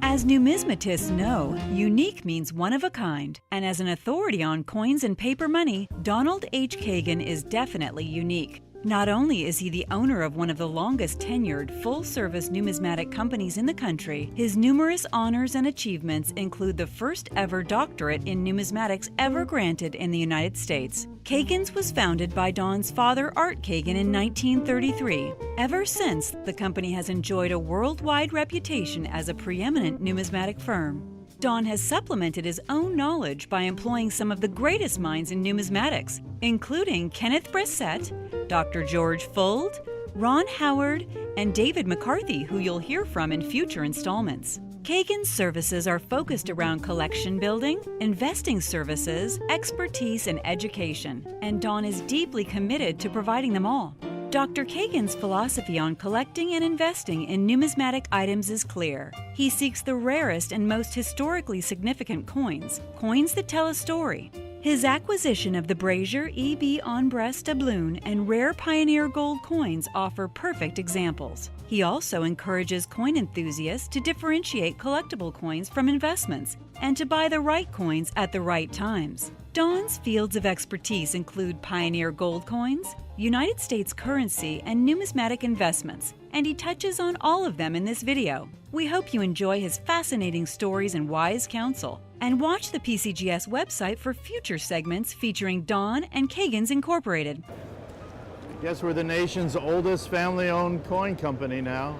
As numismatists know, unique means one of a kind, and as an authority on coins and paper money, Donald H. Kagin is definitely unique. Not only is he the owner of one of the longest tenured, full-service numismatic companies in the country, his numerous honors and achievements include the first ever doctorate in numismatics ever granted in the United States. Kagins was founded by Don's father, Art Kagin, in 1933. Ever since, the company has enjoyed a worldwide reputation as a preeminent numismatic firm. Don has supplemented his own knowledge by employing some of the greatest minds in numismatics, including Kenneth Bressett, Dr. George Fuld, Ron Howard, and David McCarthy, who you'll hear from in future installments. Kagin's services are focused around collection building, investing services, expertise, and education, and Don is deeply committed to providing them all. Dr. Kagin's philosophy on collecting and investing in numismatic items is clear. He seeks the rarest and most historically significant coins, coins that tell a story. His acquisition of the Brazier E.B. Onbrest doubloon and rare Pioneer gold coins offer perfect examples. He also encourages coin enthusiasts to differentiate collectible coins from investments and to buy the right coins at the right times. Don's fields of expertise include Pioneer gold coins, United States currency, and numismatic investments, and he touches on all of them in this video. We hope you enjoy his fascinating stories and wise counsel, and watch the PCGS website for future segments featuring Don and Kagins Incorporated. I guess we're the nation's oldest family-owned coin company now,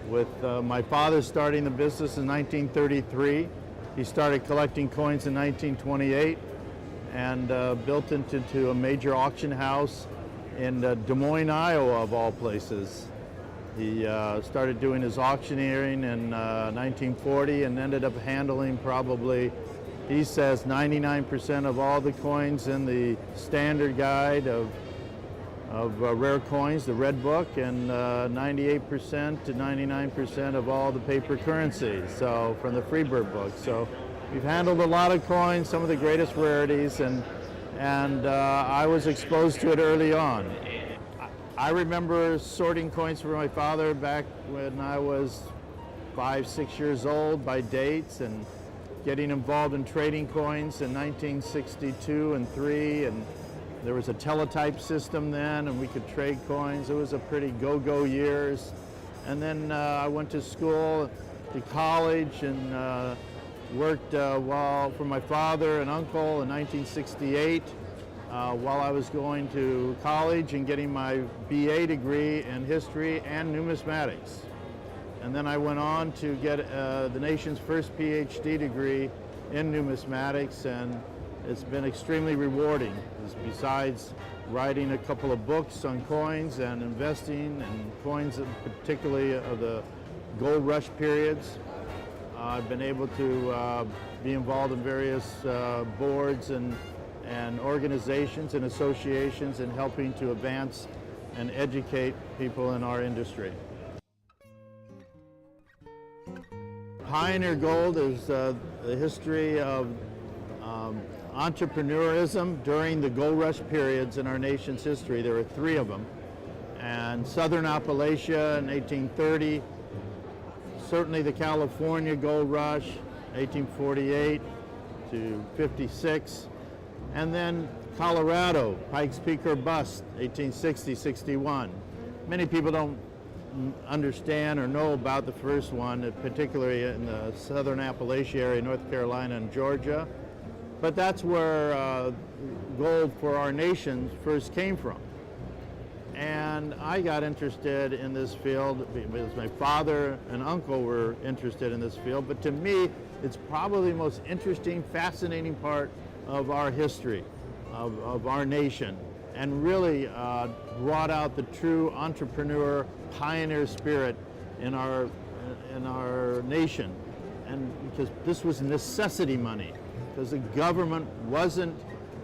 with my father starting the business in 1933. He started collecting coins in 1928 and built into a major auction house in Des Moines, Iowa, of all places. He started doing his auctioneering in 1940 and ended up handling probably, he says, 99% of all the coins in the standard guide of rare coins, the Red Book, and 98% to 99% of all the paper currencies, so from the Freebird book. So we've handled a lot of coins, some of the greatest rarities, and I was exposed to it early on. I remember sorting coins for my father back when I was 5, 6 years old by dates, and getting involved in trading coins in 1962 and 3, and there was a teletype system then, and we could trade coins. It was a pretty go-go years. And then I went to school, to college, and worked for my father and uncle in 1968 while I was going to college and getting my BA degree in history and numismatics. And then I went on to get the nation's first PhD degree in numismatics, and it's been extremely rewarding. Besides writing a couple of books on coins and investing and coins, particularly of the gold rush periods, I've been able to be involved in various boards and organizations and associations in helping to advance and educate people in our industry. Pioneer Gold is the history of entrepreneurism during the gold rush periods in our nation's history. There are 3 of them. And Southern Appalachia in 1830, certainly the California gold rush, 1848 to 56, and then Colorado, Pikes Peak or Bust, 1860-61. Many people don't understand or know about the first one, particularly in the Southern Appalachia area, North Carolina and Georgia. But that's where gold for our nation first came from. And I got interested in this field because my father and uncle were interested in this field. But to me, it's probably the most interesting, fascinating part of our history, of our nation, and really brought out the true entrepreneur, pioneer spirit in our nation. And because this was necessity money, because the government wasn't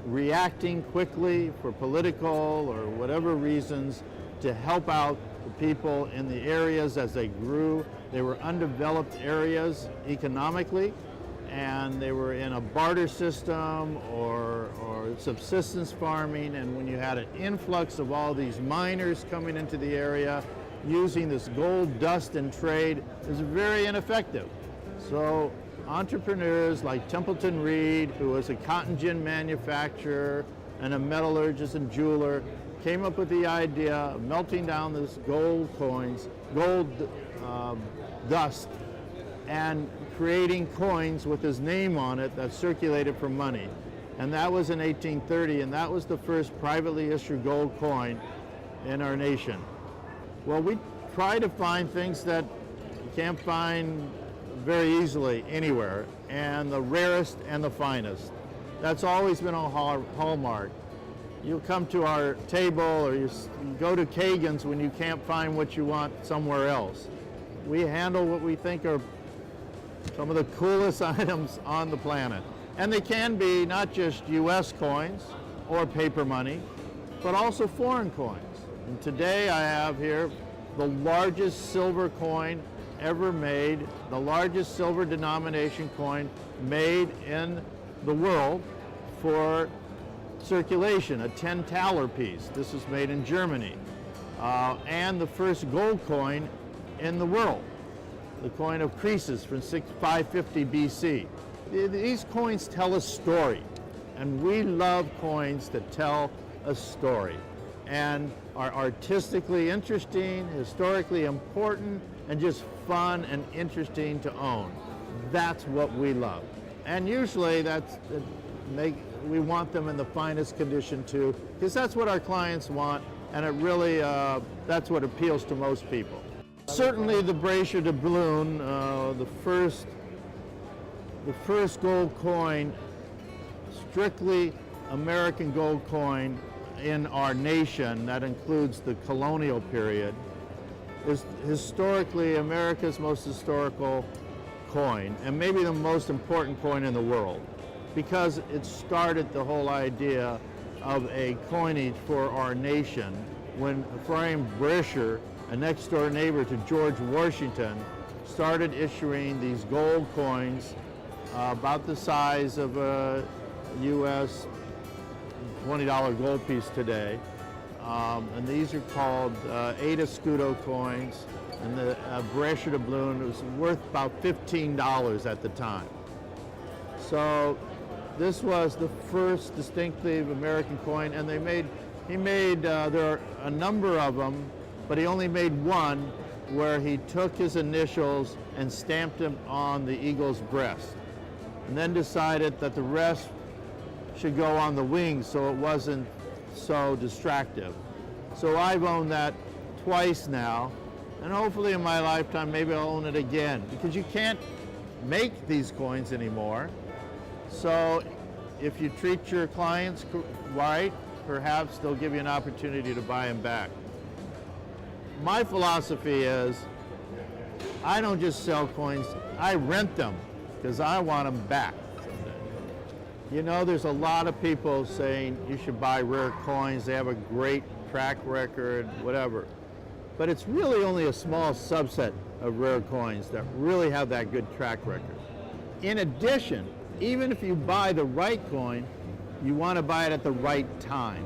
reacting quickly for political or whatever reasons to help out the people in the areas as they grew. They were undeveloped areas economically, and they were in a barter system or subsistence farming, and when you had an influx of all these miners coming into the area using this gold dust in trade, it was very ineffective. So entrepreneurs like Templeton Reed, who was a cotton gin manufacturer and a metallurgist and jeweler, came up with the idea of melting down this gold coins, dust, and creating coins with his name on it that circulated for money. And that was in 1830, and that was the first privately issued gold coin in our nation. Well, we try to find things that you can't find very easily anywhere, and the rarest and the finest. That's always been a hallmark. You'll come to our table, or you go to Kagins when you can't find what you want somewhere else. We handle what we think are some of the coolest items on the planet. And they can be not just US coins or paper money, but also foreign coins. And today I have here the largest silver coin ever made, the largest silver denomination coin made in the world for circulation, a 10-thaler piece. This was made in Germany. And the first gold coin in the world, the coin of Croesus from 550 BC. These coins tell a story, and we love coins that tell a story and are artistically interesting, historically important, and just fun and interesting to own. That's what we love. And usually we want them in the finest condition too, because that's what our clients want, and it really, that's what appeals to most people. Certainly the bracelet doubloon, the first gold coin, strictly American gold coin in our nation, that includes the colonial period, is historically America's most historical coin, and maybe the most important coin in the world, because it started the whole idea of a coinage for our nation when Ephraim Brescher, a next door neighbor to George Washington, started issuing these gold coins about the size of a US $20 gold piece today. And these are called 8 escudo coins, and the Brescia doubloon was worth about $15 at the time. So this was the first distinctive American coin, and there are a number of them, but he only made one where he took his initials and stamped them on the eagle's breast, and then decided that the rest should go on the wings so it wasn't so distractive. So I've owned that twice now, and hopefully in my lifetime maybe I'll own it again, because you can't make these coins anymore. So if you treat your clients right, perhaps they'll give you an opportunity to buy them back. My philosophy is, I don't just sell coins, I rent them, because I want them back someday. You know, there's a lot of people saying you should buy rare coins, they have a great track record, whatever. But it's really only a small subset of rare coins that really have that good track record. In addition, even if you buy the right coin, you want to buy it at the right time.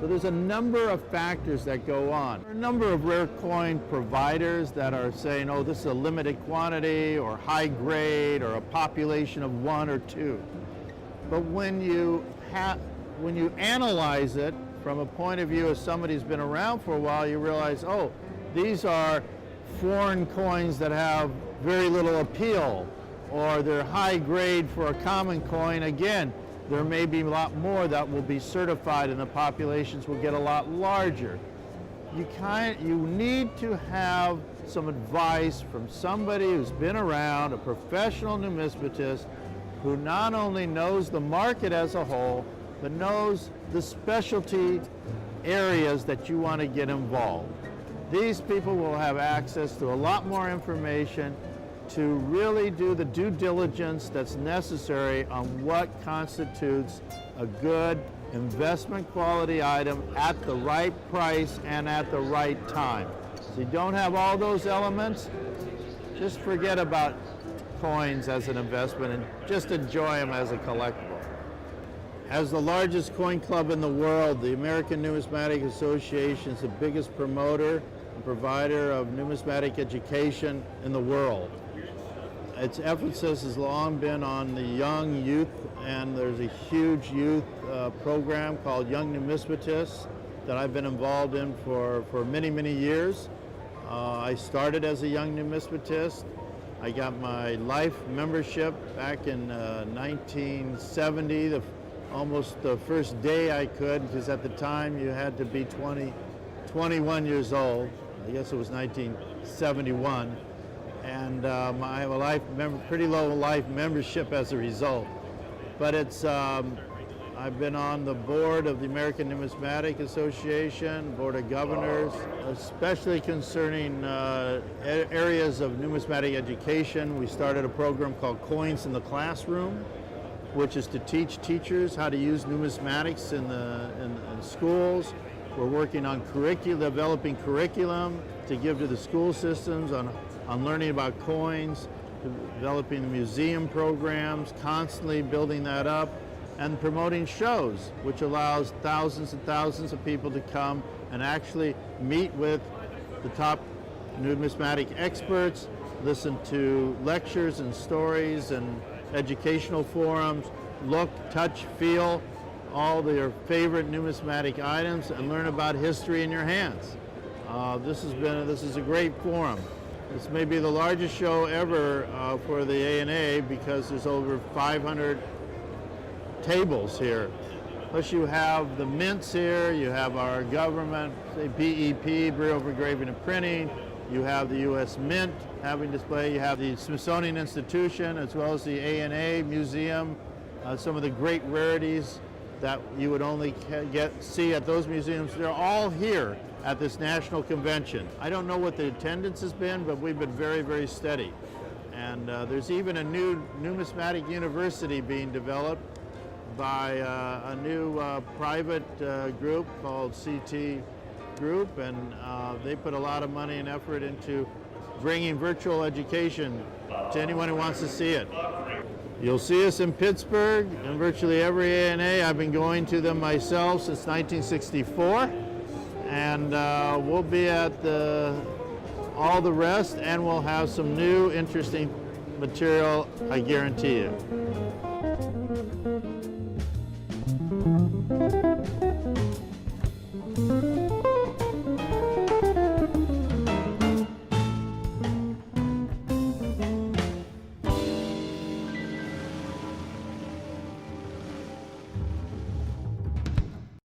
So there's a number of factors that go on. There are a number of rare coin providers that are saying, oh, this is a limited quantity or high grade or a population of 1 or 2. But when you analyze it from a point of view of somebody who's been around for a while, you realize, oh, these are foreign coins that have very little appeal, or they're high grade for a common coin. Again, there may be a lot more that will be certified and the populations will get a lot larger. You need to have some advice from somebody who's been around, a professional numismatist, who not only knows the market as a whole, but knows the specialty areas that you want to get involved. These people will have access to a lot more information to really do the due diligence that's necessary on what constitutes a good investment quality item at the right price and at the right time. So you don't have all those elements, just forget about coins as an investment and just enjoy them as a collectible. As the largest coin club in the world, the American Numismatic Association is the biggest promoter and provider of numismatic education in the world. Its emphasis has long been on the young youth, and there's a huge youth program called Young Numismatists that I've been involved in for many, many years. I started as a young numismatist. I got my life membership back in 1970, almost the first day I could, because at the time you had to be 21 years old. I guess it was 1971. And I have a pretty low life membership as a result. But I've been on the board of the American Numismatic Association, Board of Governors, especially concerning areas of numismatic education. We started a program called Coins in the Classroom, which is to teach teachers how to use numismatics in schools. We're working on developing curriculum to give to the school systems on learning about coins, developing the museum programs, constantly building that up, and promoting shows, which allows thousands and thousands of people to come and actually meet with the top numismatic experts, listen to lectures and stories and educational forums, look, touch, feel all their favorite numismatic items, and learn about history in your hands. This is a great forum. This may be the largest show ever for the ANA because there's over 500 tables here. Plus you have the mints here, you have our government, say BEP, Bureau of Engraving and Printing, you have the U.S. Mint having display, you have the Smithsonian Institution as well as the ANA Museum, some of the great rarities that you would only see at those museums. They're all here at this national convention. I don't know what the attendance has been, but we've been very, very steady. And there's even a new numismatic university being developed by a new private group called CT Group, and they put a lot of money and effort into bringing virtual education to anyone who wants to see it. You'll see us in Pittsburgh and virtually every ANA. I've been going to them myself since 1964, and we'll be at all the rest, and we'll have some new interesting material, I guarantee you.